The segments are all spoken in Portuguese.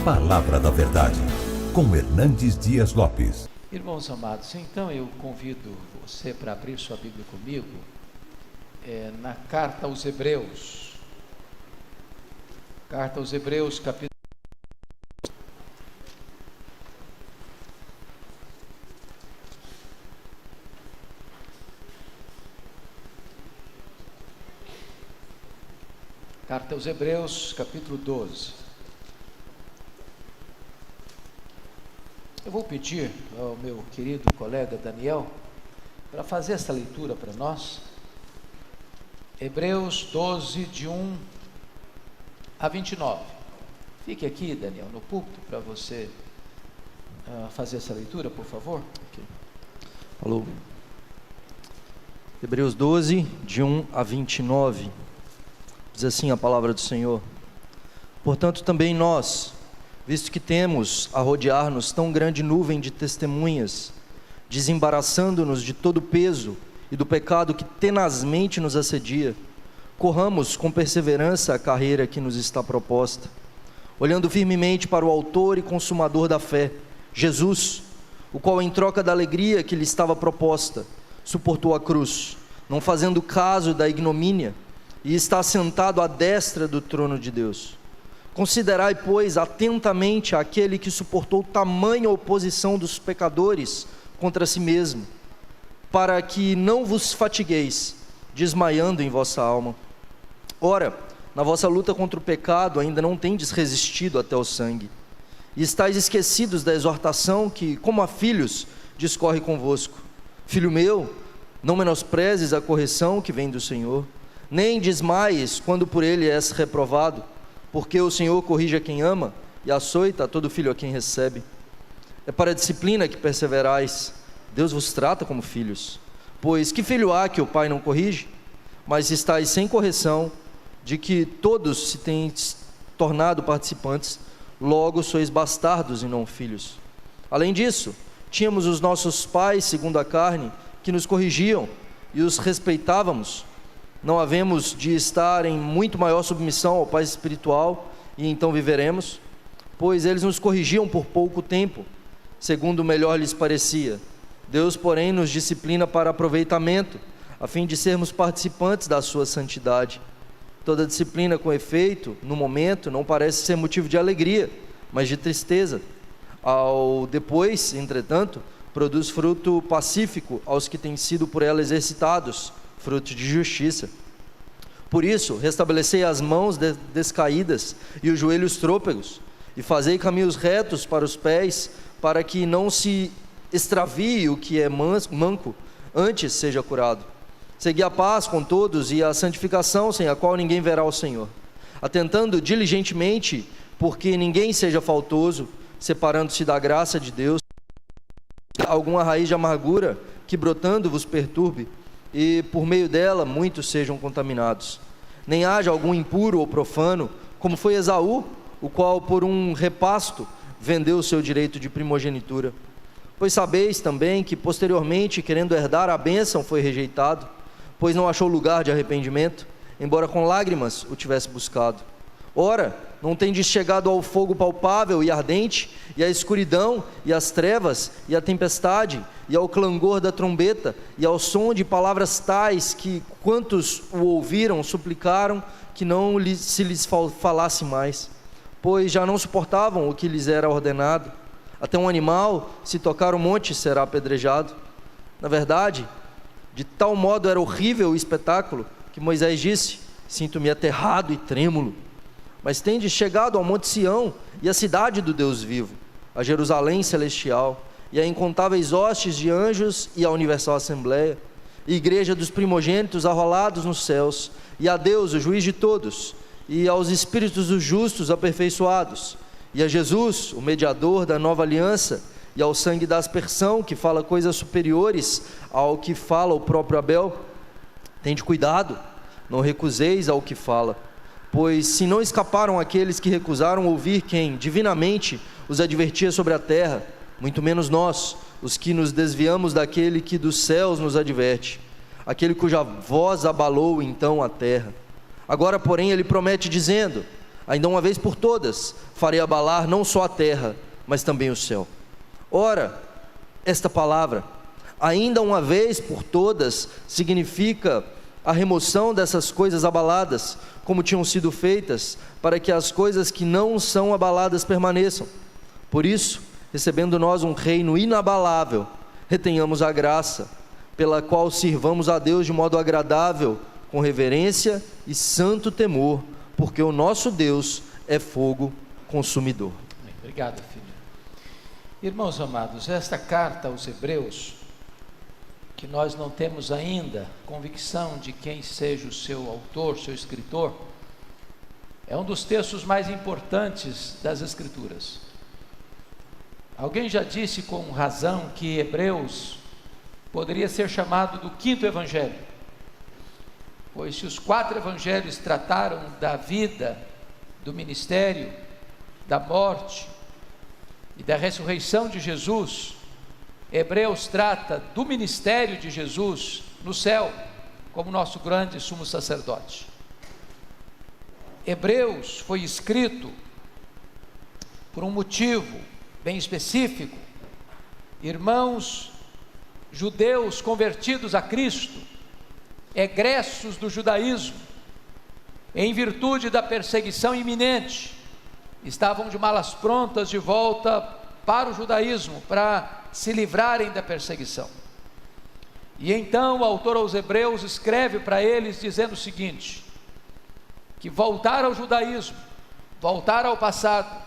Palavra da Verdade, com Hernandes Dias Lopes. Irmãos amados, então eu convido você para abrir sua Bíblia comigo, na Carta aos Hebreus. Carta aos Hebreus, capítulo... Carta aos Hebreus, capítulo 12. Eu vou pedir ao meu querido colega Daniel para fazer essa leitura para nós. Hebreus 12, de 1 a 29. Fique aqui, Daniel, no púlpito para você fazer essa leitura, por favor. Okay. Alô. Hebreus 12, de 1 a 29. Diz assim a palavra do Senhor: portanto também nós, visto que temos a rodear-nos tão grande nuvem de testemunhas, desembaraçando-nos de todo o peso e do pecado que tenazmente nos assedia, corramos com perseverança a carreira que nos está proposta, olhando firmemente para o autor e consumador da fé, Jesus, o qual em troca da alegria que lhe estava proposta, suportou a cruz, não fazendo caso da ignomínia, e está sentado à destra do trono de Deus. Considerai, pois, atentamente aquele que suportou tamanha oposição dos pecadores contra si mesmo, para que não vos fatigueis, desmaiando em vossa alma. Ora, na vossa luta contra o pecado ainda não tendes resistido até o sangue, e estáis esquecidos da exortação que, como a filhos, discorre convosco. Filho meu, não menosprezes a correção que vem do Senhor, nem desmaies quando por ele és reprovado, porque o Senhor corrige a quem ama e açoita a todo filho a quem recebe. É para a disciplina que perseverais. Deus vos trata como filhos. Pois que filho há que o pai não corrige? Mas estáis sem correção, de que todos se têm tornado participantes, logo sois bastardos e não filhos. Além disso, tínhamos os nossos pais, segundo a carne, que nos corrigiam e os respeitávamos. Não havemos de estar em muito maior submissão ao Pai espiritual, e então viveremos, pois eles nos corrigiam por pouco tempo, segundo melhor lhes parecia. Deus, porém, nos disciplina para aproveitamento, a fim de sermos participantes da sua santidade. Toda disciplina com efeito, no momento, não parece ser motivo de alegria, mas de tristeza. Ao depois, entretanto, produz fruto pacífico aos que têm sido por ela exercitados, fruto de justiça. Por isso, restabelecei as mãos descaídas e os joelhos trôpegos, e fazei caminhos retos para os pés, para que não se extravie o que é manco, antes seja curado. Segui a paz com todos e a santificação, sem a qual ninguém verá o Senhor, atentando diligentemente, porque ninguém seja faltoso, separando-se da graça de Deus, alguma raiz de amargura que brotando vos perturbe, e por meio dela muitos sejam contaminados. Nem haja algum impuro ou profano, como foi Esaú, o qual por um repasto vendeu o seu direito de primogenitura. Pois sabeis também que posteriormente, querendo herdar a bênção, foi rejeitado, pois não achou lugar de arrependimento, embora com lágrimas o tivesse buscado. Ora, não tendes chegado ao fogo palpável e ardente, e à escuridão, e às trevas, e à tempestade, e ao clangor da trombeta, e ao som de palavras tais que, quantos o ouviram, suplicaram que não se lhes falasse mais, pois já não suportavam o que lhes era ordenado. Até um animal, se tocar o monte, será apedrejado. Na verdade, de tal modo era horrível o espetáculo, que Moisés disse: sinto-me aterrado e trêmulo. Mas tendes chegado ao monte Sião, e à cidade do Deus vivo, a Jerusalém celestial, e a incontáveis hostes de anjos, e a universal assembleia, e igreja dos primogênitos arrolados nos céus, e a Deus, o juiz de todos, e aos espíritos dos justos aperfeiçoados, e a Jesus, o mediador da nova aliança, e ao sangue da aspersão, que fala coisas superiores ao que fala o próprio Abel. Tende cuidado, não recuseis ao que fala, pois se não escaparam aqueles que recusaram ouvir quem, divinamente, os advertia sobre a terra, muito menos nós, os que nos desviamos daquele que dos céus nos adverte, aquele cuja voz abalou então a terra. Agora, porém, ele promete dizendo: ainda uma vez por todas, farei abalar não só a terra, mas também o céu. Ora, esta palavra, ainda uma vez por todas, significa a remoção dessas coisas abaladas, como tinham sido feitas, para que as coisas que não são abaladas permaneçam. Por isso, recebendo nós um reino inabalável, retenhamos a graça, pela qual sirvamos a Deus de modo agradável, com reverência e santo temor, porque o nosso Deus é fogo consumidor. Obrigado, filho. Irmãos amados, esta carta aos Hebreus, que nós não temos ainda convicção de quem seja o seu autor, seu escritor, é um dos textos mais importantes das Escrituras. Alguém já disse com razão que Hebreus poderia ser chamado do quinto evangelho, pois se os 4 evangelhos trataram da vida, do ministério, da morte e da ressurreição de Jesus, Hebreus trata do ministério de Jesus no céu, como nosso grande sumo sacerdote. Hebreus foi escrito por um motivo bem específico. Irmãos judeus convertidos a Cristo, egressos do judaísmo, em virtude da perseguição iminente, estavam de malas prontas de volta para o judaísmo, para se livrarem da perseguição. E então o autor aos Hebreus escreve para eles dizendo o seguinte: que voltar ao judaísmo, voltar ao passado,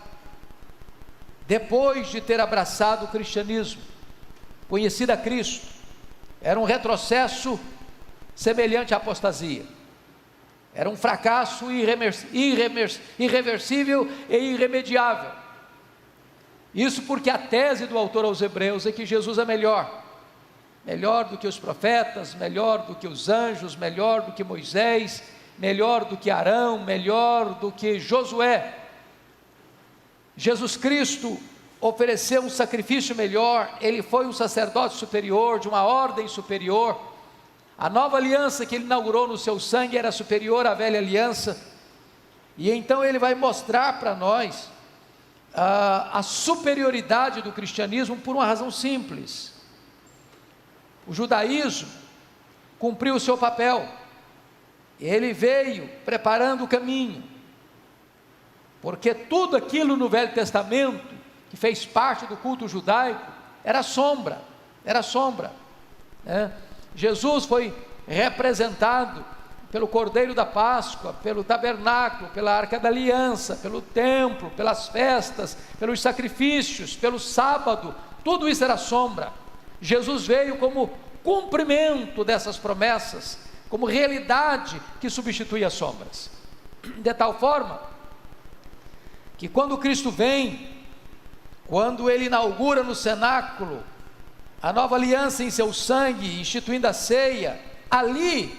depois de ter abraçado o cristianismo, conhecido a Cristo, era um retrocesso semelhante à apostasia, era um fracasso irreversível e irremediável. Isso porque a tese do autor aos Hebreus é que Jesus é melhor do que os profetas, melhor do que os anjos, melhor do que Moisés, melhor do que Arão, melhor do que Josué. Jesus Cristo ofereceu um sacrifício melhor, ele foi um sacerdote superior, de uma ordem superior. A nova aliança que ele inaugurou no seu sangue era superior à velha aliança, e então ele vai mostrar para nós a superioridade do cristianismo por uma razão simples. O judaísmo cumpriu o seu papel, ele veio preparando o caminho, porque tudo aquilo no Velho Testamento, que fez parte do culto judaico, era sombra, né? Jesus foi representado pelo Cordeiro da Páscoa, pelo tabernáculo, pela Arca da Aliança, pelo templo, pelas festas, pelos sacrifícios, pelo sábado, tudo isso era sombra. Jesus veio como cumprimento dessas promessas, como realidade que substitui as sombras, de tal forma que quando Cristo vem, quando ele inaugura no cenáculo a nova aliança em seu sangue, instituindo a ceia, ali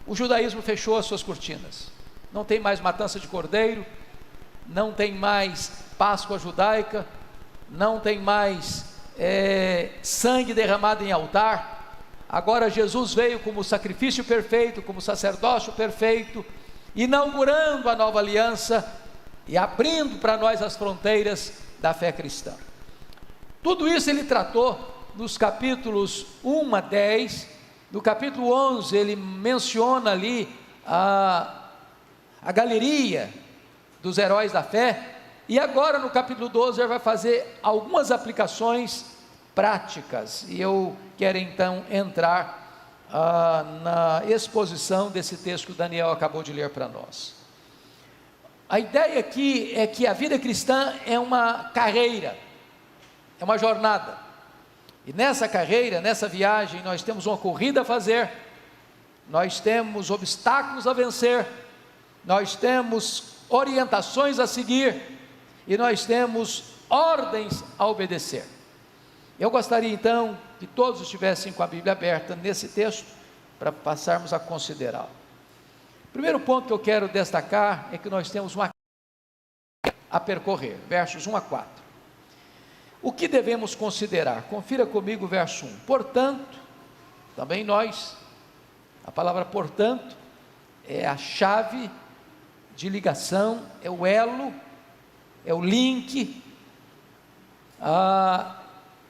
o judaísmo fechou as suas cortinas. Não tem mais matança de cordeiro, não tem mais Páscoa judaica, não tem mais sangue derramado em altar. Agora Jesus veio como sacrifício perfeito, como sacerdócio perfeito, inaugurando a nova aliança e abrindo para nós as fronteiras da fé cristã. Tudo isso ele tratou nos capítulos 1 a 10, no capítulo 11 ele menciona ali a galeria dos heróis da fé, e agora no capítulo 12 ele vai fazer algumas aplicações práticas, e eu quero então entrar na exposição desse texto que o Daniel acabou de ler para nós. A ideia aqui é que a vida cristã é uma carreira, é uma jornada, e nessa carreira, nessa viagem, nós temos uma corrida a fazer, nós temos obstáculos a vencer, nós temos orientações a seguir, e nós temos ordens a obedecer. Eu gostaria então que todos estivessem com a Bíblia aberta nesse texto, para passarmos a considerá-lo. O primeiro ponto que eu quero destacar é que nós temos uma a percorrer, versos 1 a 4. O que devemos considerar? Confira comigo o verso 1. Portanto, também nós, a palavra portanto, é a chave de ligação, é o elo, é o link,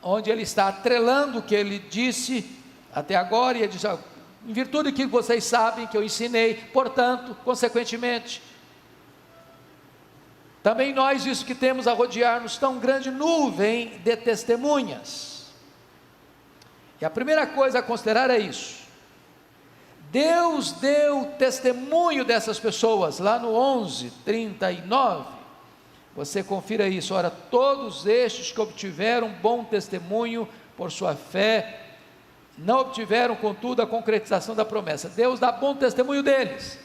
onde ele está atrelando o que ele disse até agora, e ele diz: em virtude do que vocês sabem, que eu ensinei, portanto, consequentemente, também nós, visto que temos a rodear-nos tão grande nuvem de testemunhas. E a primeira coisa a considerar é isso: Deus deu testemunho dessas pessoas, lá no 11:39, você confira isso. Ora, todos estes que obtiveram bom testemunho por sua fé, não obtiveram, contudo, a concretização da promessa. Deus dá bom testemunho deles.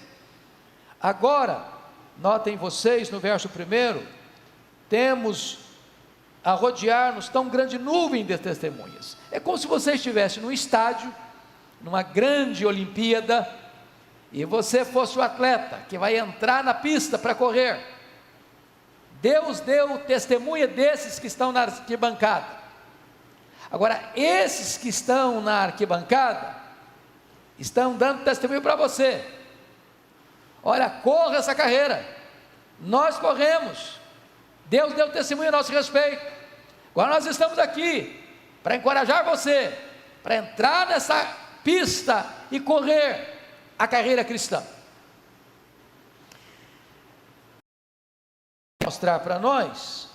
Agora, notem vocês, no verso 1, temos a rodear-nos tão grande nuvem de testemunhas. É como se você estivesse num estádio, numa grande Olimpíada, e você fosse o atleta que vai entrar na pista para correr. Deus deu testemunha desses que estão na arquibancada. Agora, esses que estão na arquibancada estão dando testemunho para você. Olha, corra essa carreira, nós corremos, Deus deu testemunho a nosso respeito. Agora nós estamos aqui para encorajar você, para entrar nessa pista e correr a carreira cristã. Mostrar para nós,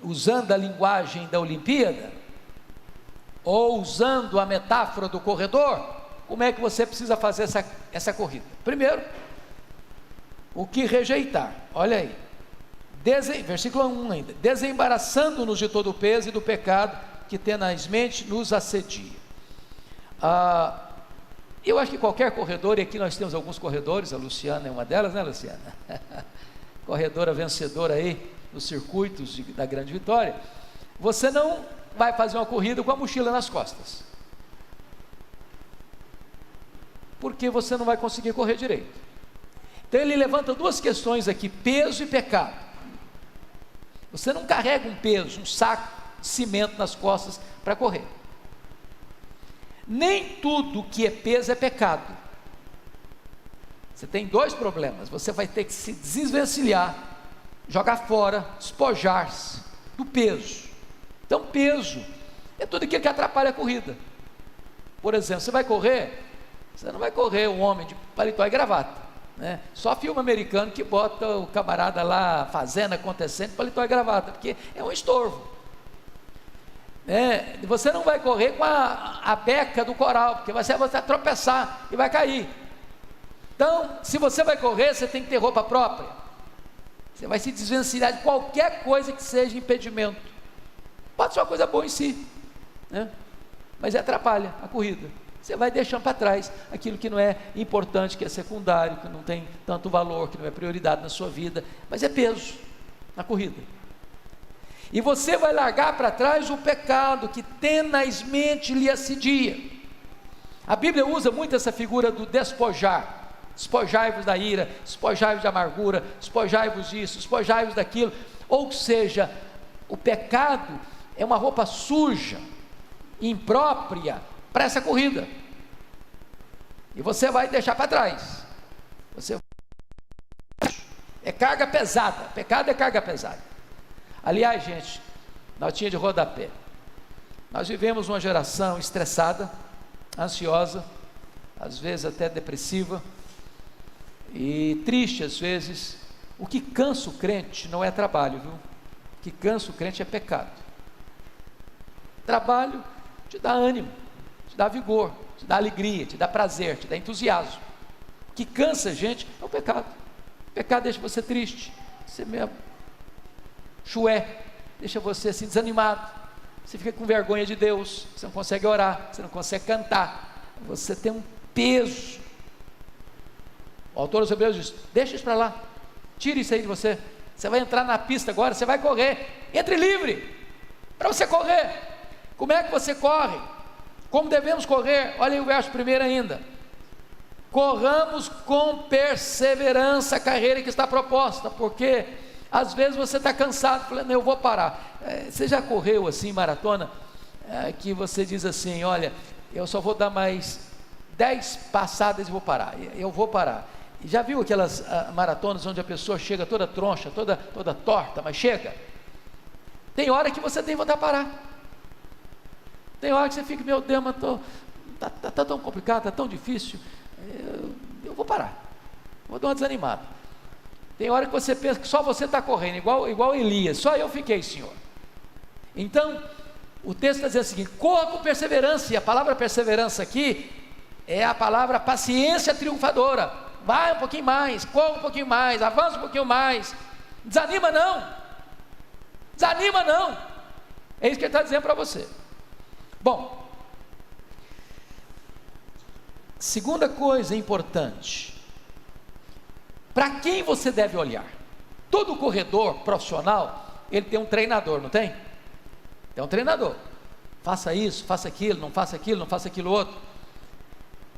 usando a linguagem da Olimpíada, ou usando a metáfora do corredor, como é que você precisa fazer essa corrida. Primeiro, o que rejeitar, olha aí, versículo 1 ainda: desembaraçando-nos de todo o peso e do pecado que tenazmente nos assedia. Eu acho que qualquer corredor, e aqui nós temos alguns corredores, a Luciana é uma delas, né, Luciana? Corredora vencedora aí nos circuitos da Grande Vitória. Você não vai fazer uma corrida com a mochila nas costas, porque você não vai conseguir correr direito. Então ele levanta duas questões aqui: peso e pecado. Você não carrega um peso, um saco de cimento nas costas para correr. Nem tudo que é peso é pecado. Você tem dois problemas: você vai ter que se desvencilhar, jogar fora, despojar-se do peso. Então peso é tudo aquilo que atrapalha a corrida. Por exemplo, você vai correr, você não vai correr um homem de paletó e gravata, né? Só filme americano que bota o camarada lá fazendo, acontecendo, paletó e gravata, porque é um estorvo. Você não vai correr com a beca do coral, porque você vai tropeçar e vai cair. Então, se você vai correr, você tem que ter roupa própria. Você vai se desvencilhar de qualquer coisa que seja impedimento. Pode ser uma coisa boa em si, né? Mas atrapalha a corrida. Você vai deixando para trás aquilo que não é importante, que é secundário, que não tem tanto valor, que não é prioridade na sua vida, mas é peso na corrida. E você vai largar para trás o pecado que tenazmente lhe assedia. A Bíblia usa muito essa figura do despojar. Despojai-vos da ira, despojai-vos da amargura, despojai-vos disso, despojai-vos daquilo. Ou seja, o pecado é uma roupa suja, imprópria para essa corrida, e você vai deixar para trás. É carga pesada, pecado é carga pesada. Aliás, gente, notinha de rodapé: nós vivemos uma geração estressada, ansiosa, às vezes até depressiva e triste às vezes. O que cansa o crente não é trabalho, viu? O que cansa o crente é pecado. Trabalho te dá ânimo, te dá vigor, te dá alegria, te dá prazer, te dá entusiasmo. O que cansa a gente é o pecado. O pecado deixa você triste, você meio chué, deixa você assim desanimado, você fica com vergonha de Deus, você não consegue orar, você não consegue cantar, você tem um peso. O autor dos Hebreus diz: deixa isso para lá, tire isso aí de você. Você vai entrar na pista agora, você vai correr, entre livre, para você correr. Como é que você corre? Como devemos correr? Olha aí o verso 1 ainda: corramos com perseverança a carreira que está proposta. Porque às vezes você está cansado, falando: eu vou parar. Você já correu assim maratona, que você diz assim: olha, eu só vou dar mais 10 passadas e vou parar, eu vou parar. Já viu aquelas maratonas onde a pessoa chega toda troncha, toda torta, mas chega? Tem hora que você tem que voltar a parar. Tem hora que você fica, meu Deus, mas tá tão complicado, tá tão difícil, eu vou parar, vou dar uma desanimada. Tem hora que você pensa que só você está correndo, igual Elias, só eu fiquei, Senhor. Então, o texto está dizendo o seguinte: corra com perseverança, e a palavra perseverança aqui é a palavra paciência triunfadora. Vai um pouquinho mais, corra um pouquinho mais, avança um pouquinho mais, desanima não, é isso que ele está dizendo para você. Bom, segunda coisa importante, para quem você deve olhar? Todo corredor profissional, ele tem um treinador, não tem? Tem um treinador, faça isso, faça aquilo, não faça aquilo outro.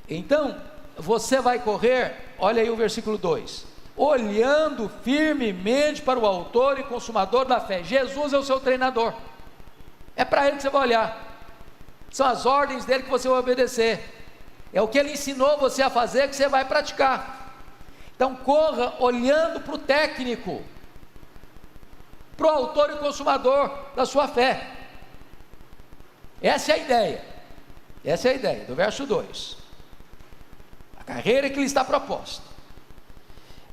Então, você vai correr, olha aí o versículo 2, olhando firmemente para o autor e consumador da fé. Jesus é o seu treinador, é para ele que você vai olhar, são as ordens dele que você vai obedecer, é o que ele ensinou você a fazer que você vai praticar. Então corra olhando para o técnico, para o autor e consumador da sua fé. Essa é a ideia do verso 2, a carreira que lhe está proposta.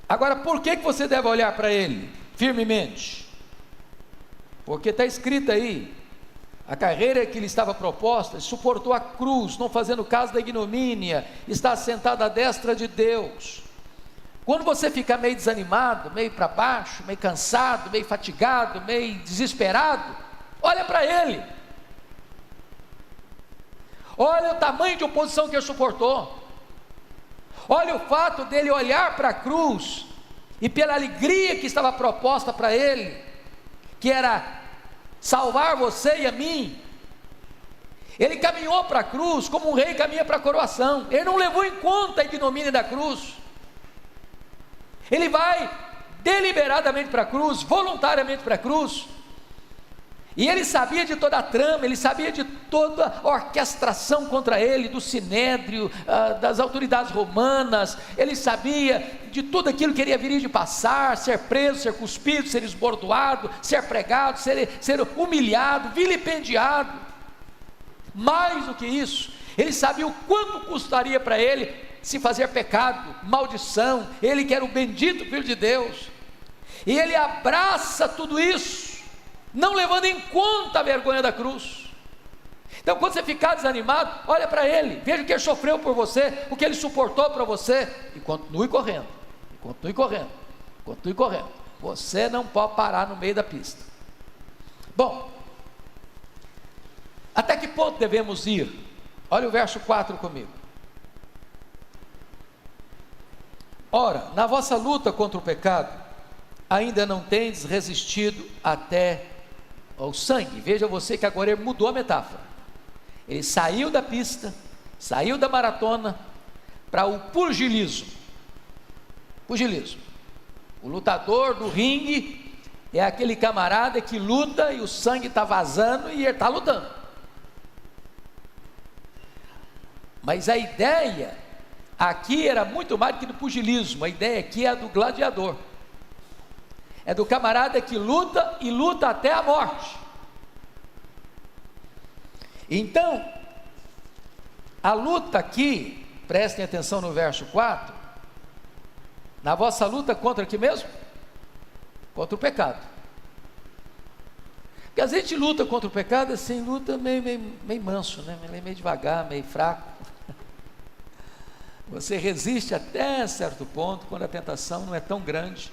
Agora, por que você deve olhar para ele firmemente? Porque está escrito aí, a carreira que lhe estava proposta, suportou a cruz, não fazendo caso da ignomínia, está sentado à destra de Deus. Quando você ficar meio desanimado, meio para baixo, meio cansado, meio fatigado, meio desesperado, olha para ele, olha o tamanho de oposição que ele suportou, olha o fato dele olhar para a cruz, e pela alegria que estava proposta para ele, que era salvar você e a mim, ele caminhou para a cruz como um rei caminha para a coroação. Ele não levou em conta a ignomínia da cruz, ele vai deliberadamente para a cruz, voluntariamente para a cruz, e ele sabia de toda a trama, ele sabia de toda a orquestração contra ele, do sinédrio, das autoridades romanas, ele sabia de tudo aquilo que ele iria de passar, ser preso, ser cuspido, ser esbordoado, ser pregado, ser humilhado, vilipendiado. Mais do que isso, ele sabia o quanto custaria para ele se fazer pecado, maldição, ele que era o bendito Filho de Deus, e ele abraça tudo isso, não levando em conta a vergonha da cruz. Então, quando você ficar desanimado, olha para ele, veja o que ele sofreu por você, o que ele suportou para você, e continue correndo, você não pode parar no meio da pista. Bom, até que ponto devemos ir? Olha o verso 4 comigo. Ora, na vossa luta contra o pecado, ainda não tendes resistido até ao sangue. Veja você que agora ele mudou a metáfora, ele saiu da pista, saiu da maratona para o pugilismo. O lutador do ringue é aquele camarada que luta e o sangue está vazando e ele está lutando, mas a ideia aqui era muito mais do que do pugilismo. A ideia aqui é a do gladiador, é do camarada que luta e luta até a morte. Então, a luta aqui, prestem atenção no verso 4, na vossa luta contra aqui mesmo? Contra o pecado. Porque a gente luta contra o pecado assim, luta meio manso, né? Meio devagar, meio fraco. Você resiste até certo ponto, quando a tentação não é tão grande.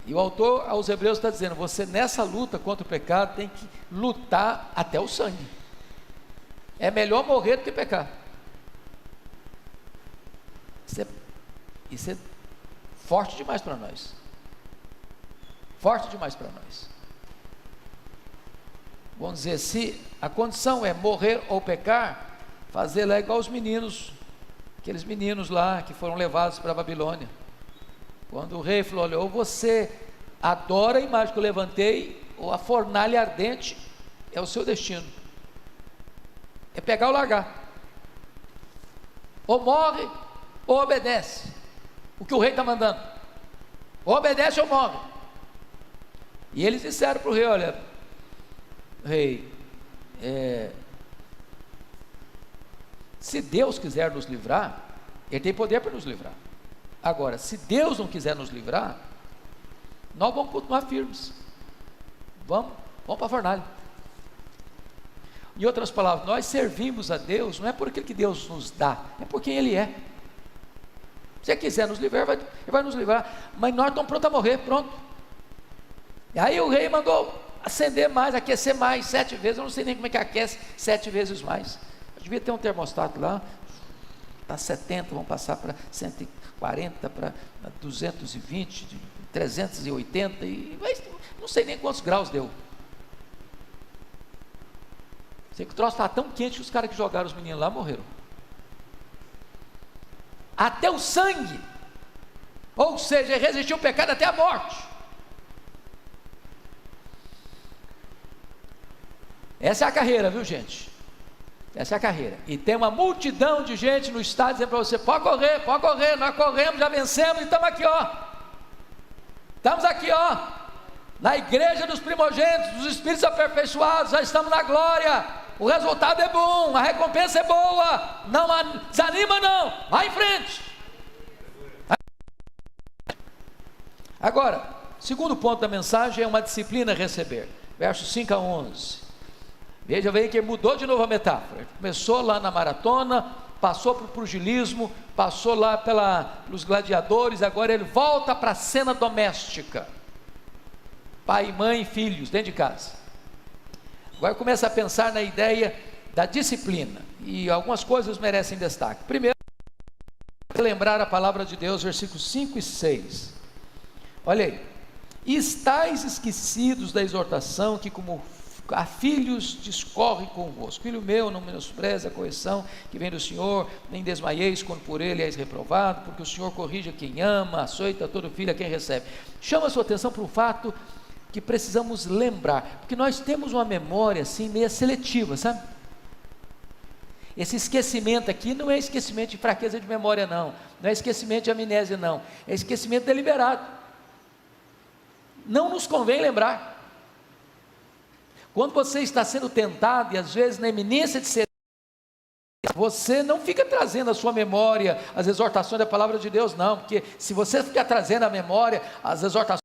E o autor aos Hebreus está dizendo, você nessa luta contra o pecado tem que lutar até o sangue. É melhor morrer do que pecar. Isso é forte demais para nós. Vamos dizer, se a condição é morrer ou pecar, fazer lá igual os meninos, aqueles meninos lá que foram levados para a Babilônia. Quando o rei falou, olha, ou você adora a imagem que eu levantei, ou a fornalha ardente é o seu destino, é pegar ou largar, ou morre ou obedece. o que o rei está mandando. Ou obedece ou morre. E eles disseram para o rei: olha, rei, se Deus quiser nos livrar, Ele tem poder para nos livrar. Agora, se Deus não quiser nos livrar, nós vamos continuar firmes. Vamos para a fornalha. Em outras palavras, nós servimos a Deus, não é por aquilo que Deus nos dá, é por quem Ele é. Se Ele quiser nos livrar, Ele vai nos livrar, mas nós estamos prontos a morrer, pronto. E aí o rei mandou acender mais, aquecer mais, 7 vezes, eu não sei nem como é que aquece 7 vezes mais. Eu devia ter um termostato lá, está 70, vamos passar para 140, para 220, 380, mas não sei nem quantos graus deu. Sei que o troço estava tão quente que os caras que jogaram os meninos lá morreram. Até o sangue, ou seja, resistiu o pecado até a morte. Essa é a carreira, viu, gente? Essa é a carreira. E tem uma multidão de gente no estado dizendo para você: pode correr, nós corremos, já vencemos e estamos aqui, ó. Estamos aqui, ó, na igreja dos primogênitos, dos espíritos aperfeiçoados, já estamos na glória. O resultado é bom, a recompensa é boa. Não desanima não, vai em frente. Agora, segundo ponto da mensagem é uma disciplina a receber. Versos 5 a 11. Veja bem que mudou de novo a metáfora. Começou lá na maratona, passou para o pugilismo, passou lá pelos gladiadores, agora ele volta para a cena doméstica. Pai, mãe e filhos dentro de casa. Agora começa a pensar na ideia da disciplina, e algumas coisas merecem destaque. Primeiro, lembrar a palavra de Deus, versículos 5 e 6. Olha aí: e estáis esquecidos da exortação que como a filhos discorre convosco. Filho meu, não menospreze a correção que vem do Senhor, nem desmaieis quando por ele és reprovado, porque o Senhor corrige a quem ama, açoita todo filho a quem recebe. Chama a sua atenção para um fato que precisamos lembrar, porque nós temos uma memória assim meio seletiva, sabe? Esse esquecimento aqui não é esquecimento de fraqueza de memória não é esquecimento de amnésia não, é esquecimento deliberado. Não nos convém lembrar. Quando você está sendo tentado, e às vezes na iminência de ser, você não fica trazendo à sua memória as exortações da palavra de Deus não, porque se você ficar trazendo à memória as exortações,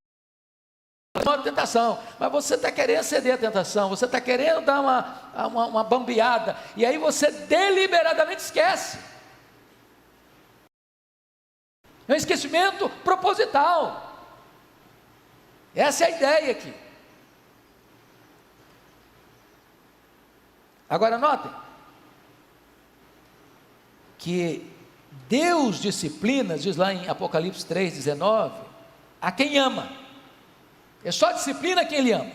é uma tentação, mas você está querendo ceder à tentação, você está querendo dar uma bambeada, e aí você deliberadamente esquece. É um esquecimento proposital. Essa é a ideia aqui. Agora notem que Deus disciplina, diz lá em Apocalipse 3,19, a quem ama. É só disciplina quem Ele ama.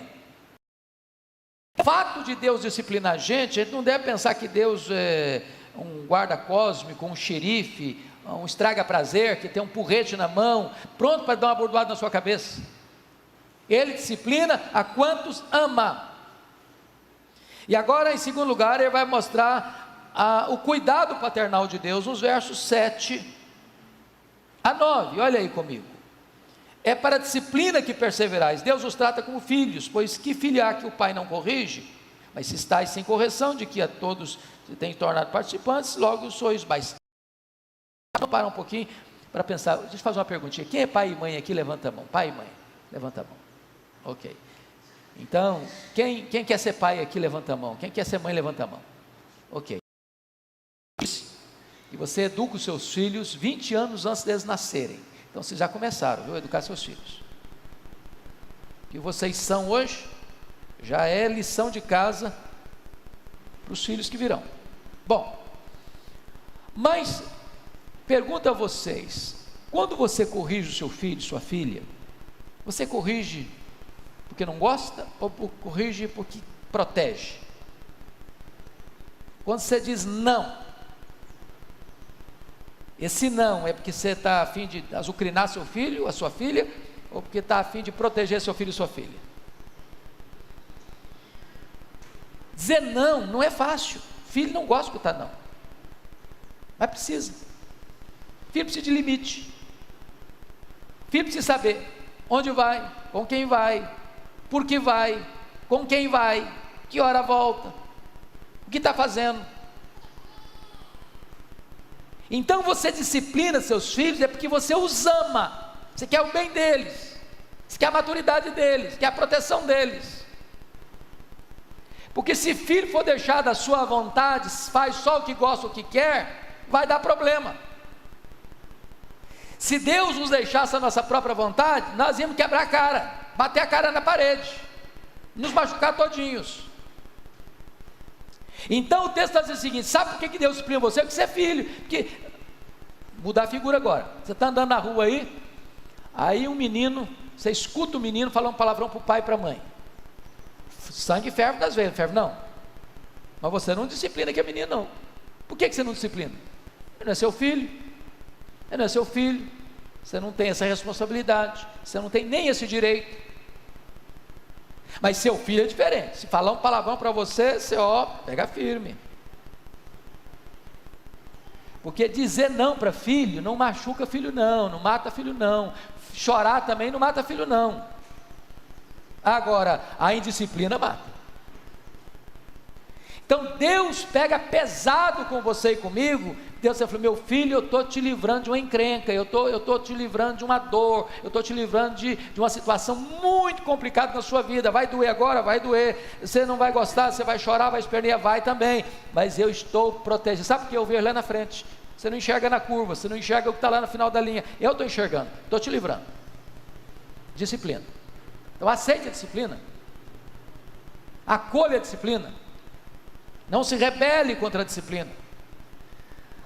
O fato de Deus disciplinar a gente não deve pensar que Deus é um guarda cósmico, um xerife, um estraga-prazer, que tem um porrete na mão, pronto para dar uma bordoada na sua cabeça. Ele disciplina a quantos ama. E agora, em segundo lugar, ele vai mostrar o cuidado paternal de Deus, nos versos 7 a 9, olha aí comigo. É para a disciplina que perseverais. Deus os trata como filhos, pois que filho há que o pai não corrige? Mas se estáis sem correção, de que a todos se têm tornado participantes, logo sois mais. Vamos parar um pouquinho para pensar. Deixa eu fazer uma perguntinha. Quem é pai e mãe aqui? Levanta a mão. Pai e mãe, levanta a mão. Ok. Então, quem quer ser pai aqui? Levanta a mão. Quem quer ser mãe? Levanta a mão. Ok. E você educa os seus filhos 20 anos antes deles nascerem. Então vocês já começaram, viu, a educar seus filhos. O que vocês são hoje já é lição de casa para os filhos que virão. Bom, mas pergunto a vocês: quando você corrige o seu filho, sua filha, você corrige porque não gosta ou corrige porque protege? Quando você diz não, esse não é porque você está a fim de azucrinar seu filho, a sua filha, ou porque está a fim de proteger seu filho e sua filha? Dizer não é fácil. Filho não gosta de escutar não, mas precisa. Filho precisa de limite. filho precisa saber onde vai, com quem vai, por que vai, com quem vai, que hora volta, o que está fazendo. Então você disciplina seus filhos é porque você os ama, você quer o bem deles, você quer a maturidade deles, quer a proteção deles. Porque se filho for deixado à sua vontade, faz só o que gosta, o que quer, vai dar problema. Se Deus nos deixasse a nossa própria vontade, nós íamos quebrar a cara, bater a cara na parede, nos machucar todinhos. Então o texto está dizendo o seguinte: sabe por que Deus disciplina você? Porque você é filho. Porque, mudar a figura agora, você está andando na rua aí um menino, você escuta o menino falar um palavrão para o pai e para a mãe, sangue ferve das vezes, ferve não, mas você não disciplina aquele menino não. Por que você não disciplina? Ele não é seu filho, ele não é seu filho, você não tem essa responsabilidade, você não tem nem esse direito. Mas seu filho é diferente, se falar um palavrão para você, você pega firme. Porque dizer não para filho não machuca filho não, não mata filho não, chorar também não mata filho não. Agora, a indisciplina mata. Então Deus pega pesado com você e comigo. Deus falou: meu filho, eu estou te livrando de uma encrenca, eu estou te livrando de uma dor, eu estou te livrando de uma situação muito complicada na sua vida. Vai doer agora? Vai doer, você não vai gostar, você vai chorar, vai espernear, vai também, mas eu estou protegendo. Sabe por que eu vejo lá na frente? Você não enxerga na curva, você não enxerga o que está lá no final da linha, eu estou enxergando, estou te livrando. Disciplina. Então aceite a disciplina, acolha a disciplina, não se rebele contra a disciplina.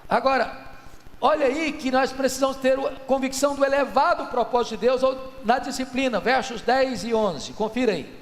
Agora, olha aí que nós precisamos ter a convicção do elevado propósito de Deus na disciplina, versos 10 e 11, confira aí.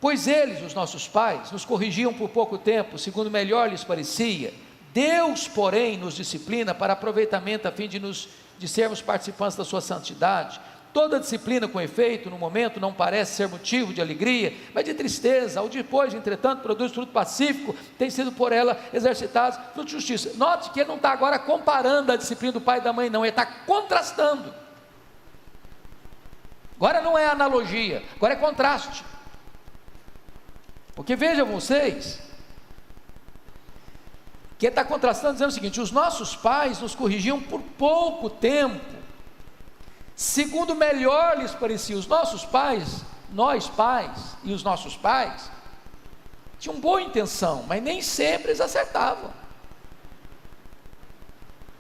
Pois eles, os nossos pais, nos corrigiam por pouco tempo, segundo melhor lhes parecia. Deus, porém, nos disciplina para aproveitamento, a fim de sermos participantes da sua santidade. Toda disciplina, com efeito, no momento não parece ser motivo de alegria, mas de tristeza. Ao depois, entretanto, produz fruto pacífico, tem sido por ela exercitados fruto de justiça. Note que ele não está agora comparando a disciplina do pai e da mãe, não, ele está contrastando. Agora não é analogia, agora é contraste. Porque vejam vocês, que ele está contrastando, dizendo o seguinte: os nossos pais nos corrigiam por pouco tempo, segundo melhor lhes parecia. Os nossos pais, nós pais e os nossos pais, tinham boa intenção, mas nem sempre eles acertavam.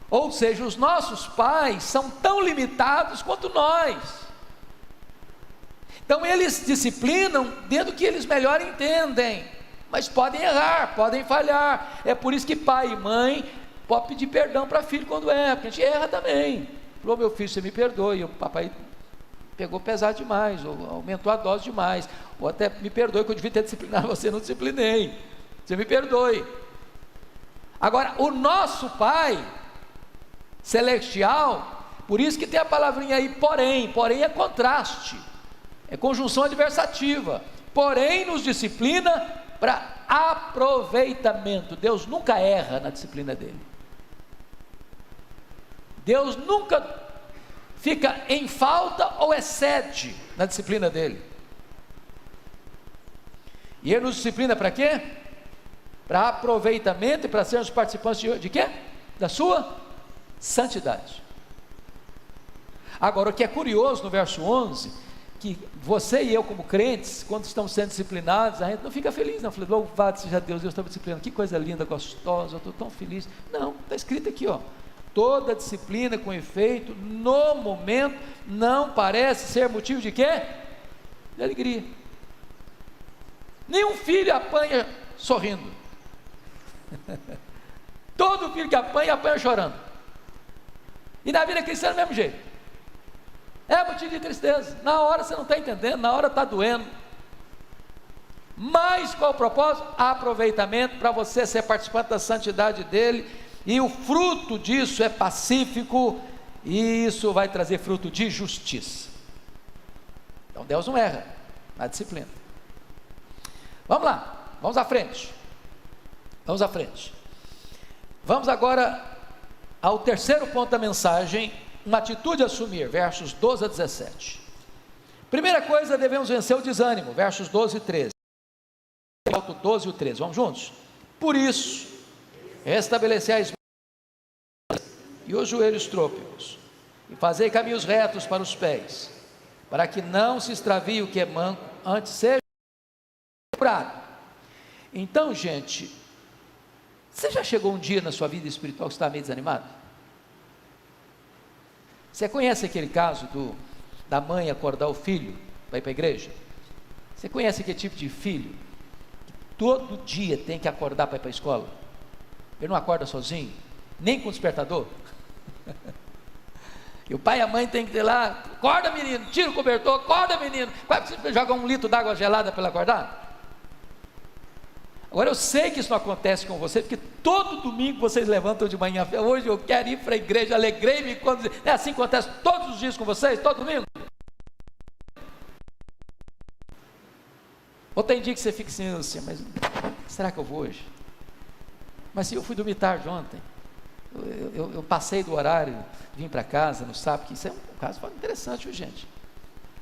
Ou seja, os nossos pais são tão limitados quanto nós. Então eles disciplinam dentro do que eles melhor entendem, mas podem errar, podem falhar. É por isso que pai e mãe podem pedir perdão para filho quando erra, porque a gente erra também. Falou: meu filho, você me perdoe, o papai pegou pesado demais, ou aumentou a dose demais, ou até me perdoe que eu devia ter disciplinado você, não disciplinei, você me perdoe. Agora, o nosso Pai celestial, por isso que tem a palavrinha aí, porém é contraste, é conjunção adversativa, porém nos disciplina para aproveitamento. Deus nunca erra na disciplina dele. Deus nunca fica em falta ou excede na disciplina dele. E ele nos disciplina para quê? Para aproveitamento e para sermos participantes de quê? Da sua santidade. Agora, o que é curioso no verso 11, que você e eu como crentes, quando estamos sendo disciplinados, a gente não fica feliz, não. Fala: louvado seja Deus, Deus está me disciplinando, que coisa linda, gostosa, eu estou tão feliz. Não, está escrito aqui, toda disciplina com efeito, no momento, não parece ser motivo de quê? De alegria. Nenhum filho apanha sorrindo. Todo filho que apanha chorando. E na vida cristã é do mesmo jeito. É motivo de tristeza. Na hora você não está entendendo, na hora está doendo. Mas qual o propósito? Aproveitamento para você ser participante da santidade dele. E o fruto disso é pacífico, e isso vai trazer fruto de justiça. Então Deus não erra na disciplina. Vamos lá, vamos à frente. Vamos à frente. Vamos agora ao terceiro ponto da mensagem, uma atitude a assumir, versos 12 a 17. Primeira coisa, devemos vencer o desânimo, versos 12 e 13. 12 e o 13, vamos juntos? Por isso, restabelecer as mãos e os joelhos trôpegos, e fazei caminhos retos para os pés, para que não se extravie o que é manco, antes seja curado. Então, gente, você já chegou um dia na sua vida espiritual que você está meio desanimado? Você conhece aquele caso da mãe acordar o filho para ir para a igreja? Você conhece aquele tipo de filho que todo dia tem que acordar para ir para a escola? Ele não acorda sozinho, nem com despertador. E o pai e a mãe tem que ter lá, acorda menino, tira o cobertor, acorda menino. Quase você joga 1 litro d'água gelada para ele acordar? Agora eu sei que isso não acontece com você, porque todo domingo vocês levantam de manhã, hoje eu quero ir para a igreja, alegrei-me quando... É assim que acontece todos os dias com vocês, todo domingo? Ou tem dia que você fica assim, mas será que eu vou hoje? Mas se eu fui dormir tarde ontem, eu passei do horário, vim para casa no sábado, que isso é um caso interessante, viu, gente?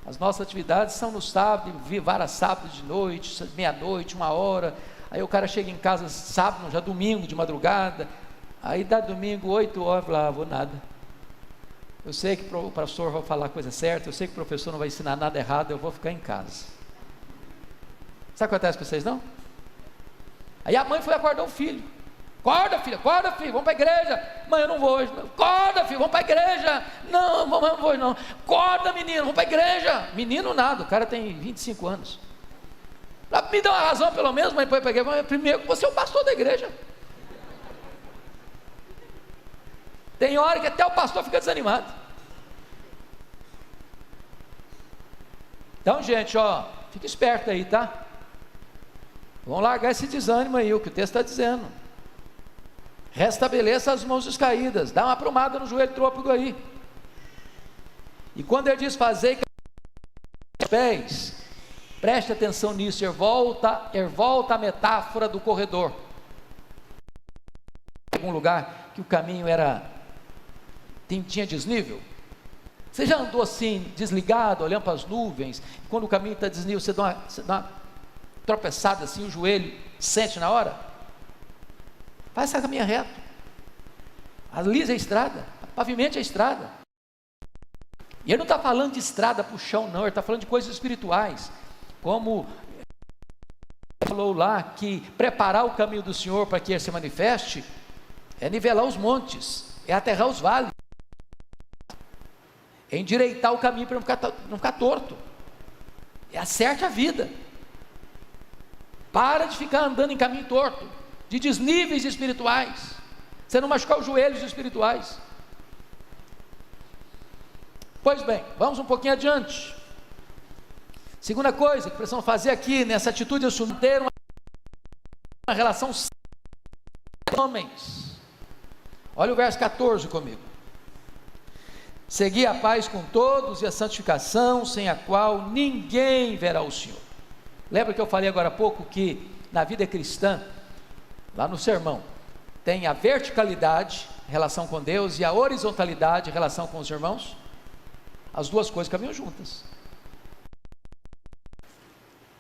As nossas atividades são no sábado, vários sábados de noite, meia-noite, 1h, aí o cara chega em casa sábado, já domingo, de madrugada, aí dá domingo, 8h, fala, vou nada. Eu sei que o pastor vai falar a coisa certa, eu sei que o professor não vai ensinar nada errado, eu vou ficar em casa. Sabe o que acontece com vocês, não? Aí a mãe foi acordar o filho. Acorda filho, vamos para a igreja. Mãe, eu não vou hoje. Acorda filho, vamos para a igreja. Não vou hoje não. Acorda menino, vamos para a igreja. Menino nada, o cara tem 25 anos. Me dá uma razão pelo menos, mãe, para ir para a igreja. Primeiro, você é o pastor da igreja. Tem hora que até o pastor fica desanimado. Então gente, fica esperto aí, tá? Vamos largar esse desânimo aí, o que o texto está dizendo. Restabeleça as mãos descaídas, dá uma aprumada no joelho trôpego aí. E quando ele diz fazer os pés, preste atenção nisso, ele volta a metáfora do corredor. Em algum lugar que o caminho tinha desnível. Você já andou assim, desligado, olhando para as nuvens, quando o caminho está desnível, você dá uma tropeçada assim, o joelho sente na hora? Faz essa caminha reto, alisa a estrada, pavimente a estrada. E ele não está falando de estrada para o chão não, ele está falando de coisas espirituais, como falou lá, que preparar o caminho do Senhor para que ele se manifeste, é nivelar os montes, é aterrar os vales, é endireitar o caminho para não ficar torto, é acerte a vida, para de ficar andando em caminho torto, de desníveis espirituais, você não machucar os joelhos espirituais. Pois bem, vamos um pouquinho adiante. Segunda coisa que precisamos fazer aqui, nessa atitude, é assumir ter uma relação com homens. Olha o verso 14 comigo. Segui a paz com todos e a santificação, sem a qual ninguém verá o Senhor. Lembra que eu falei agora há pouco que na vida cristã, lá no sermão, tem a verticalidade, relação com Deus, e a horizontalidade, relação com os irmãos? As duas coisas caminham juntas.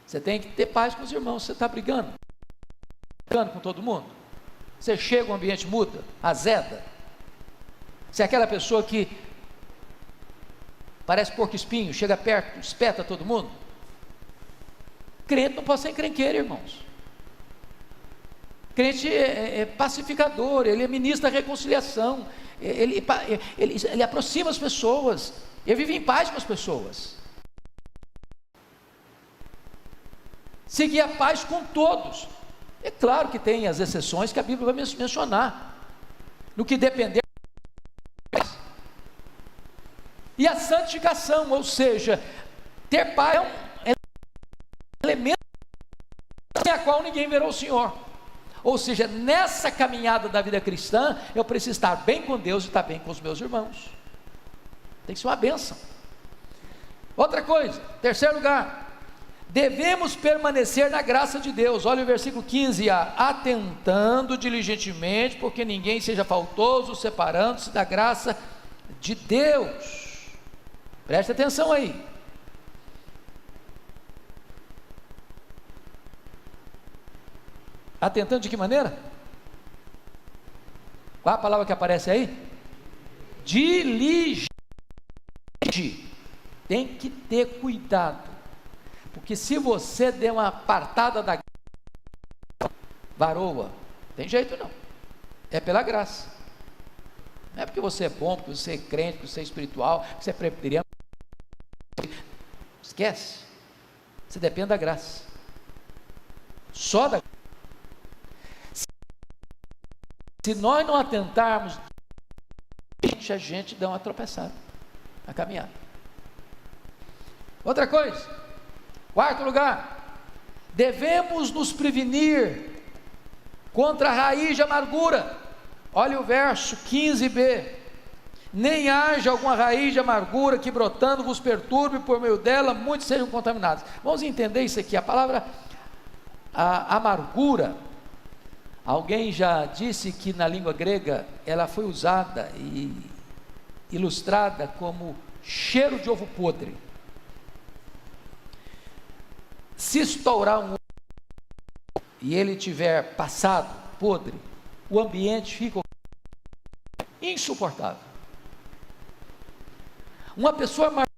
Você tem que ter paz com os irmãos. Você está brigando com todo mundo? Você chega, o ambiente muda, azeda. Você é aquela pessoa que parece porco espinho, chega perto, espeta todo mundo. Crente não pode ser encrenqueiro, irmãos. Crente é pacificador, ele é ministro da reconciliação, ele aproxima as pessoas, ele vive em paz com as pessoas. Seguir a paz com todos. É claro que tem as exceções que a Bíblia vai mencionar, no que depender. E a santificação, ou seja, ter paz é um elemento sem a qual ninguém verá o Senhor. Ou seja, nessa caminhada da vida cristã, eu preciso estar bem com Deus e estar bem com os meus irmãos. Tem que ser uma bênção. Outra coisa, terceiro lugar, devemos permanecer na graça de Deus. Olha o versículo 15, atentando diligentemente, porque ninguém seja faltoso, separando-se da graça de Deus. Preste atenção aí. Atentando de que maneira? Qual a palavra que aparece aí? Diligente. Tem que ter cuidado, porque se você der uma apartada da varoa, tem jeito não, é pela graça, não é porque você é bom, porque você é crente, porque você é espiritual, porque você é presbiteriano, esquece, você depende da graça, só da graça. Se nós não atentarmos, a gente dá uma tropeçada na caminhada. Outra coisa, quarto lugar, devemos nos prevenir contra a raiz de amargura. Olha o verso 15b: nem haja alguma raiz de amargura que brotando vos perturbe, por meio dela muitos sejam contaminados. Vamos entender isso aqui, a palavra amargura, alguém já disse que na língua grega ela foi usada e ilustrada como cheiro de ovo podre. Se estourar um ovo e ele tiver passado podre, o ambiente fica insuportável. Uma pessoa amargurada,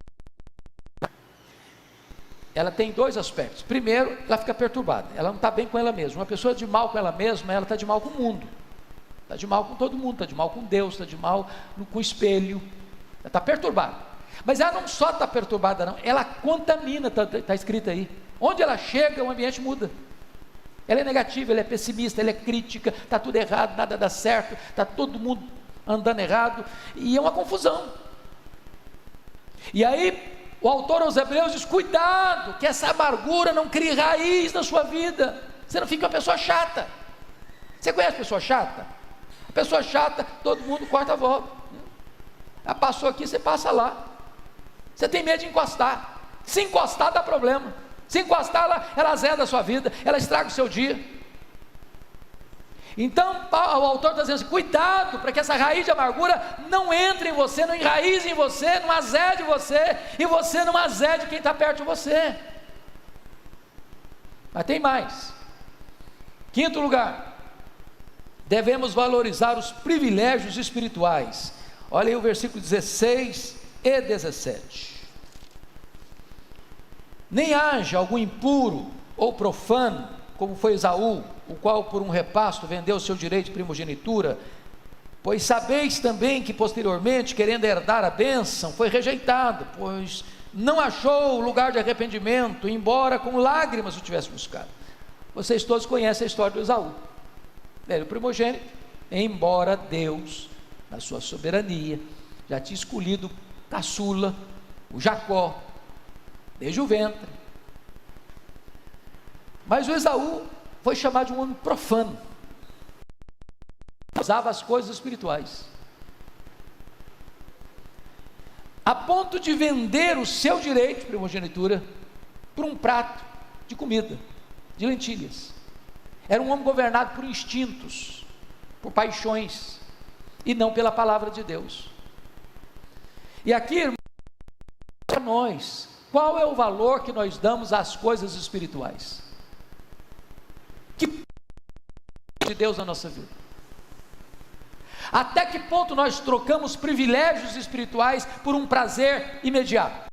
ela tem dois aspectos. Primeiro, ela fica perturbada, ela não está bem com ela mesma. Uma pessoa de mal com ela mesma, ela está de mal com o mundo, está de mal com todo mundo, está de mal com Deus, está de mal com o espelho, ela está perturbada. Mas ela não só está perturbada não, ela contamina, está escrito aí. Onde ela chega, o ambiente muda. Ela é negativa, ela é pessimista, ela é crítica, está tudo errado, nada dá certo, está todo mundo andando errado, e é uma confusão. E aí o autor aos Hebreus diz: cuidado, que essa amargura não crie raiz na sua vida, você não fica uma pessoa chata. Você conhece pessoa chata? A pessoa chata, todo mundo corta a volta. Ela passou aqui, você passa lá, você tem medo de encostar. Se encostar dá problema, se encostar ela azeda a sua vida, ela estraga o seu dia. Então o autor está dizendo assim: cuidado para que essa raiz de amargura não entre em você, não enraize em você, não azede você, e você não azede quem está perto de você. Mas tem mais. Quinto lugar, devemos valorizar os privilégios espirituais. Olha aí o versículo 16 e 17. Nem haja algum impuro ou profano, como foi Esaú, o qual por um repasto vendeu o seu direito de primogenitura, pois sabeis também que posteriormente, querendo herdar a bênção, foi rejeitado, pois não achou lugar de arrependimento, embora com lágrimas o tivesse buscado. Vocês todos conhecem a história do Esaú. Ele era o primogênito, embora Deus, na sua soberania, já tinha escolhido caçula, o Jacó, desde o ventre. Mas o Esaú foi chamado de um homem profano, usava as coisas espirituais, a ponto de vender o seu direito de primogenitura por um prato de comida, de lentilhas. Era um homem governado por instintos, por paixões, e não pela palavra de Deus. E aqui, irmãos, para nós, qual é o valor que nós damos às coisas espirituais? Que de Deus na nossa vida? Até que ponto nós trocamos privilégios espirituais por um prazer imediato,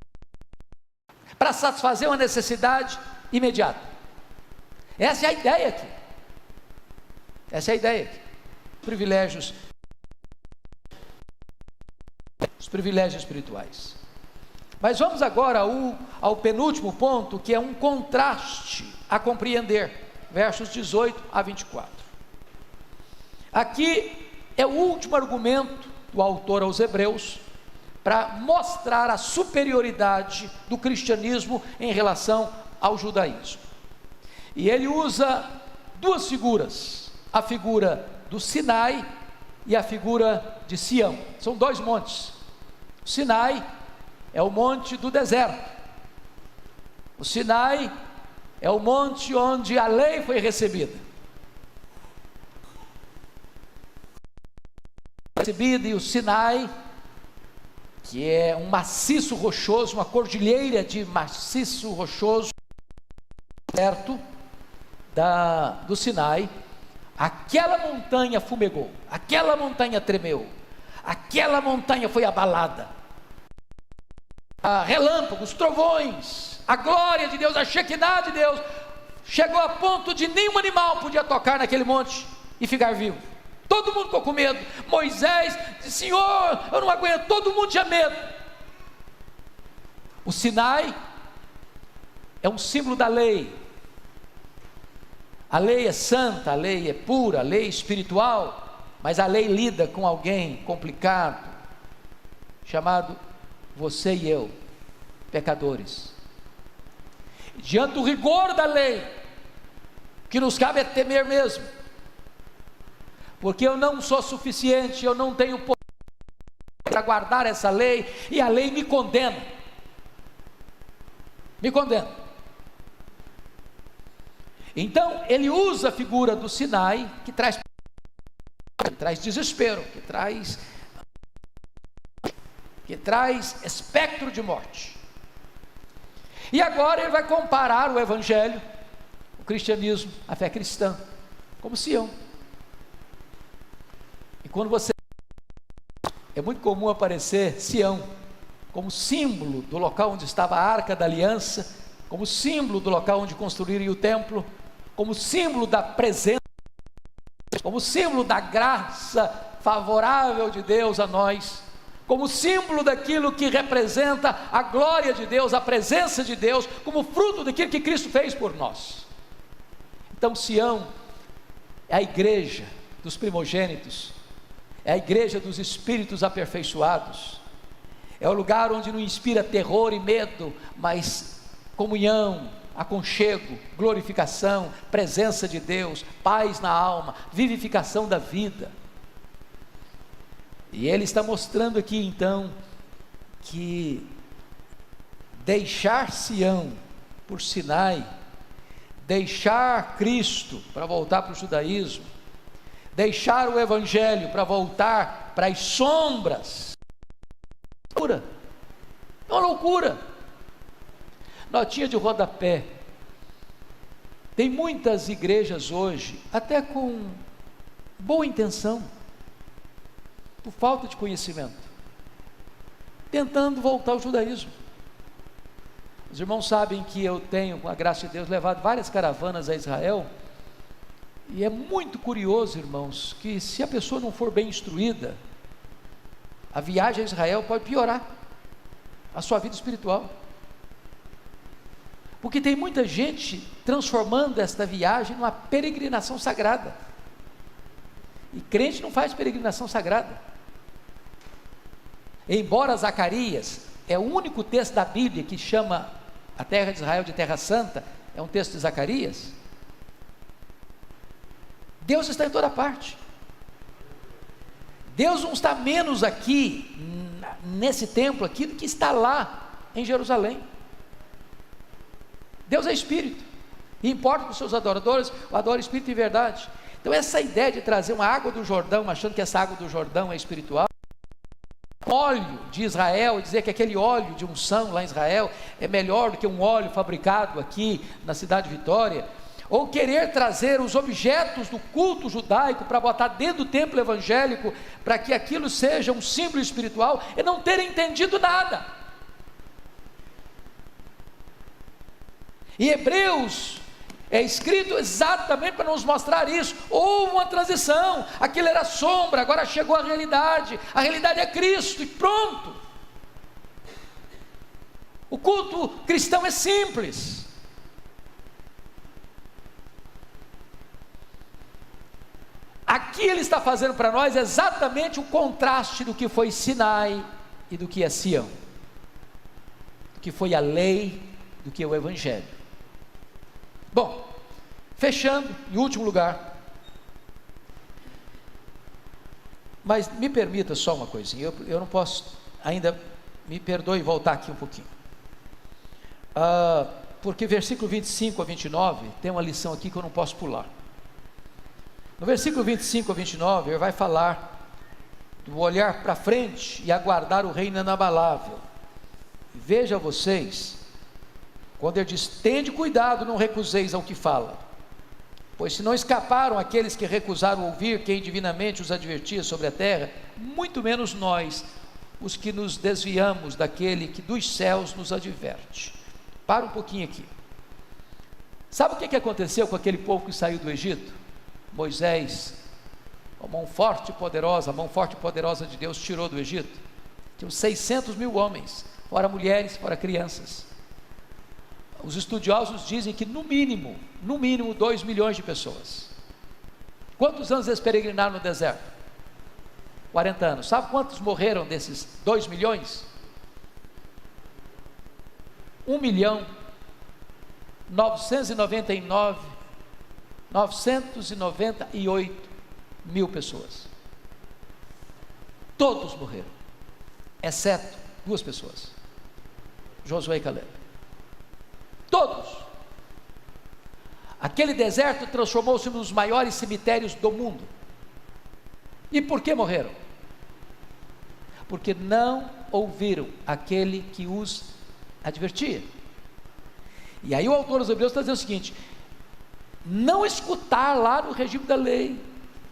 para satisfazer uma necessidade imediata? Essa é a ideia aqui. Essa é a ideia aqui. Privilégios, os privilégios espirituais. Mas vamos agora ao penúltimo ponto, que é um contraste a compreender, versos 18 a 24. Aqui é o último argumento do autor aos Hebreus, para mostrar a superioridade do cristianismo em relação ao judaísmo. E ele usa duas figuras, a figura do Sinai e a figura de Sião. São dois montes. O Sinai é o monte do deserto. O Sinai é o monte onde a lei foi recebida. E o Sinai que é um maciço rochoso, uma cordilheira de maciço rochoso, perto do Sinai. Aquela montanha fumegou, aquela montanha tremeu, aquela montanha foi abalada. Relâmpagos, trovões, a glória de Deus, a Shekinah de Deus, chegou a ponto de nenhum animal podia tocar naquele monte e ficar vivo. Todo mundo ficou com medo. Moisés disse: Senhor, eu não aguento. Todo mundo tinha medo. O Sinai é um símbolo da lei. A lei é santa, a lei é pura, a lei é espiritual, mas a lei lida com alguém complicado, chamado você e eu, pecadores. Diante do rigor da lei, o que nos cabe é temer mesmo, porque eu não sou suficiente, eu não tenho poder para guardar essa lei, e a lei me condena. Me condena. Então ele usa a figura do Sinai, que traz desespero, que traz espectro de morte. E agora ele vai comparar o evangelho, o cristianismo, a fé cristã, como Sião. E quando você... é muito comum aparecer Sião como símbolo do local onde estava a Arca da Aliança, como símbolo do local onde construíram o templo, como símbolo da presença, como símbolo da graça favorável de Deus a nós, como símbolo daquilo que representa a glória de Deus, a presença de Deus, como fruto daquilo que Cristo fez por nós. Então Sião é a igreja dos primogênitos, é a igreja dos espíritos aperfeiçoados, é o lugar onde não inspira terror e medo, mas comunhão, aconchego, glorificação, presença de Deus, paz na alma, vivificação da vida. E ele está mostrando aqui então que deixar Sião por Sinai, deixar Cristo para voltar para o judaísmo, deixar o evangelho para voltar para as sombras, é uma loucura. Notinha de rodapé: tem muitas igrejas hoje, até com boa intenção, por falta de conhecimento, tentando voltar ao judaísmo. Os irmãos sabem que eu tenho, com a graça de Deus, levado várias caravanas a Israel, e é muito curioso, irmãos, que se a pessoa não for bem instruída, a viagem a Israel pode piorar a sua vida espiritual, porque tem muita gente transformando esta viagem numa peregrinação sagrada, e crente não faz peregrinação sagrada. Embora Zacarias é o único texto da Bíblia que chama a terra de Israel de terra santa, é um texto de Zacarias, Deus está em toda parte. Deus não está menos aqui, nesse templo aqui, do que está lá em Jerusalém. Deus é Espírito, e importa que os seus adoradores o adorem Espírito e verdade. Então essa ideia de trazer uma água do Jordão, achando que essa água do Jordão é espiritual, óleo de Israel, dizer que aquele óleo de unção lá em Israel é melhor do que um óleo fabricado aqui na cidade de Vitória, ou querer trazer os objetos do culto judaico para botar dentro do templo evangélico, para que aquilo seja um símbolo espiritual, é não ter entendido nada. E Hebreus é escrito exatamente para nos mostrar isso. Houve uma transição, aquilo era sombra, agora chegou a realidade é Cristo, e pronto. O culto cristão é simples. Aqui ele está fazendo para nós exatamente o contraste do que foi Sinai e do que é Sião, do que foi a lei, do que é o evangelho. Bom, fechando, em último lugar, mas me permita só uma coisinha, eu não posso ainda, me perdoe voltar aqui um pouquinho, porque versículo 25 a 29, tem uma lição aqui que eu não posso pular. No versículo 25 a 29, ele vai falar do olhar para frente e aguardar o reino inabalável. Veja vocês, quando ele diz: tende cuidado, não recuseis ao que fala, pois se não escaparam aqueles que recusaram ouvir quem divinamente os advertia sobre a terra, muito menos nós, os que nos desviamos daquele que dos céus nos adverte. Para um pouquinho aqui. Sabe o que aconteceu com aquele povo que saiu do Egito? Moisés, a mão forte e poderosa de Deus, tirou do Egito. Tinham 600 mil homens, fora mulheres, fora crianças. Os estudiosos dizem que no mínimo 2 milhões de pessoas. Quantos anos eles peregrinaram no deserto? 40 anos. Sabe quantos morreram desses 2 milhões? 1.998.000 pessoas. Todos morreram, exceto 2 pessoas, Josué e Caleb. Todos. Aquele deserto transformou-se num dos maiores cemitérios do mundo. E por que morreram? Porque não ouviram aquele que os advertia. E aí o autor dos Hebreus está dizendo o seguinte: não escutar lá no regime da lei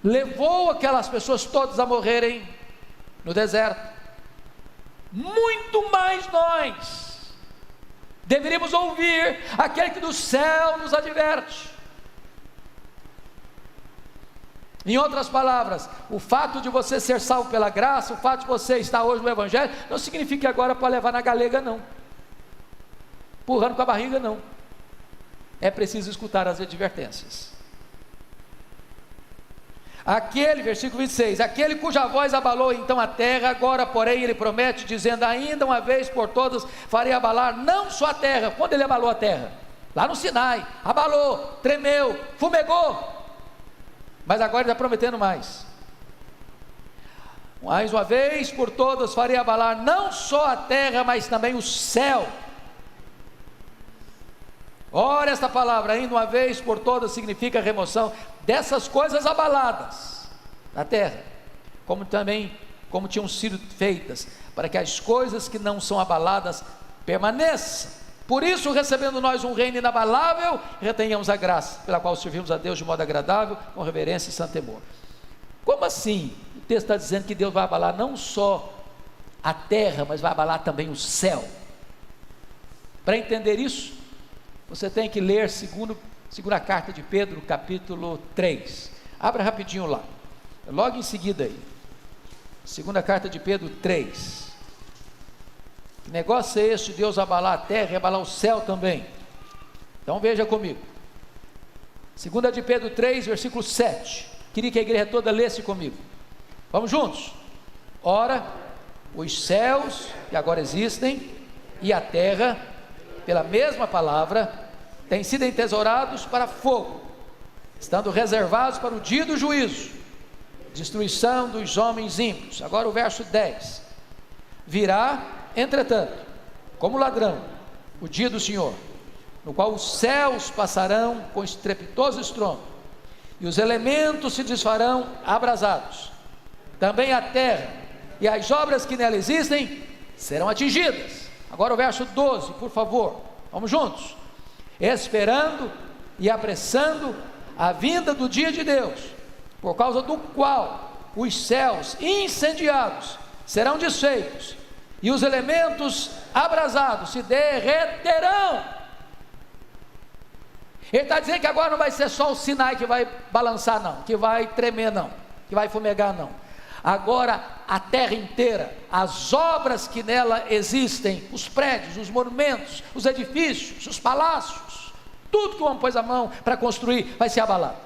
levou aquelas pessoas todas a morrerem no deserto. Muito mais nós deveríamos ouvir aquele que do céu nos adverte. Em outras palavras, o fato de você ser salvo pela graça, o fato de você estar hoje no Evangelho, não significa que agora pode levar na galega, não, empurrando com a barriga, não. É preciso escutar as advertências. Aquele, versículo 26, aquele cuja voz abalou então a terra, agora porém ele promete, dizendo: ainda uma vez por todas farei abalar não só a terra. Quando ele abalou a terra? Lá no Sinai, abalou, tremeu, fumegou. Mas agora ele está prometendo mais. Mais uma vez por todas farei abalar não só a terra, mas também o céu. Ora, esta palavra, ainda uma vez por todas, significa a remoção dessas coisas abaladas da terra, como tinham sido feitas, para que as coisas que não são abaladas permaneçam. Por isso, recebendo nós um reino inabalável, retenhamos a graça, pela qual servimos a Deus de modo agradável, com reverência e santo temor. Como assim? O texto está dizendo que Deus vai abalar não só a terra, mas vai abalar também o céu. Para entender isso, você tem que ler segunda carta de Pedro, capítulo 3. Abra rapidinho lá, logo em seguida aí. Segunda carta de Pedro 3. Que negócio é esse de Deus abalar a terra e abalar o céu também? Então veja comigo. Segunda de Pedro 3, versículo 7. Queria que a igreja toda lesse comigo. Vamos juntos? Ora, os céus que agora existem e a terra, pela mesma palavra, têm sido entesourados para fogo, estando reservados para o dia do juízo, destruição dos homens ímpios. Agora o verso 10. Virá, entretanto, como ladrão, o dia do Senhor, no qual os céus passarão com estrepitoso estrondo, e os elementos se desfarão abrasados. Também a terra e as obras que nela existem serão atingidas. Agora o verso 12, por favor, vamos juntos. Esperando e apressando a vinda do dia de Deus, por causa do qual os céus incendiados serão desfeitos, e os elementos abrasados se derreterão. Ele está dizendo que agora não vai ser só o Sinai que vai balançar, não, que vai tremer, não, que vai fumegar, não. Agora a terra inteira, as obras que nela existem, os prédios, os monumentos, os edifícios, os palácios, tudo que o homem pôs a mão para construir vai ser abalado.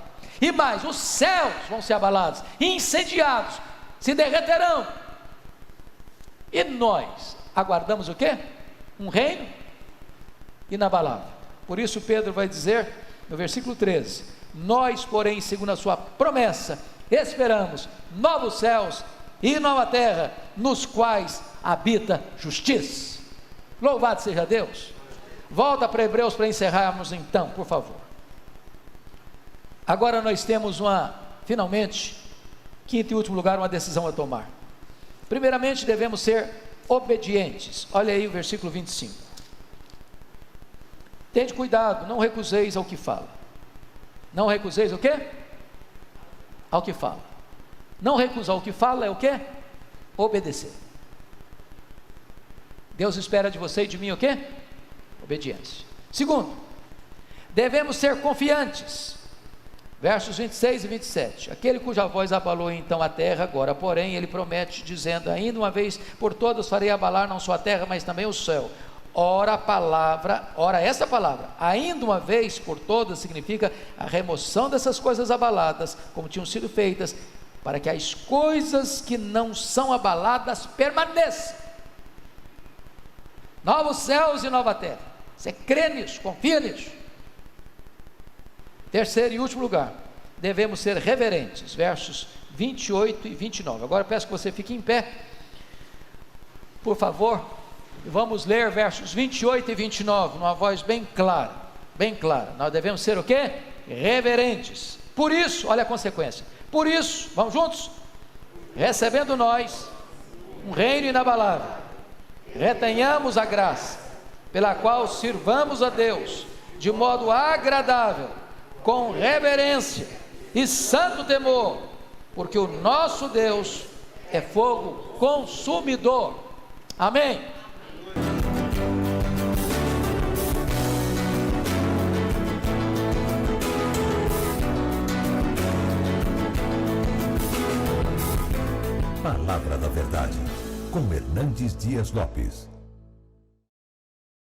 E mais, os céus vão ser abalados, incendiados, se derreterão. E nós aguardamos o quê? Um reino inabalável. Por isso Pedro vai dizer no versículo 13: nós, porém, segundo a sua promessa, esperamos novos céus e nova terra, nos quais habita justiça. Louvado seja Deus. Volta para Hebreus para encerrarmos então, por favor. Agora nós temos finalmente, quinto e último lugar, uma decisão a tomar. Primeiramente, devemos ser obedientes. Olha aí o versículo 25. Tende cuidado, não recuseis ao que fala. Não recuseis o quê? Ao que fala. Não recusar o que fala é o quê? Obedecer. Deus espera de você e de mim o quê? Obediência. Segundo, devemos ser confiantes. Versos 26 e 27. Aquele cuja voz abalou então a terra, agora porém ele promete, dizendo: ainda uma vez por todas farei abalar não só a terra, mas também o céu. Ora essa palavra, ainda uma vez por todas, significa a remoção dessas coisas abaladas, como tinham sido feitas, para que as coisas que não são abaladas permaneçam. Novos céus e nova terra. Você crê nisso, confia nisso. Terceiro e último lugar, devemos ser reverentes, versos 28 e 29. Agora eu peço que você fique em pé, por favor, e vamos ler versos 28 e 29, numa voz bem clara, bem clara. Nós devemos ser o quê? Reverentes. Por isso, olha a consequência, por isso, vamos juntos? Recebendo nós um reino inabalável, retenhamos a graça, pela qual sirvamos a Deus, de modo agradável, com reverência e santo temor, porque o nosso Deus é fogo consumidor. Amém? Palavra da Verdade, com Hernandes Dias Lopes.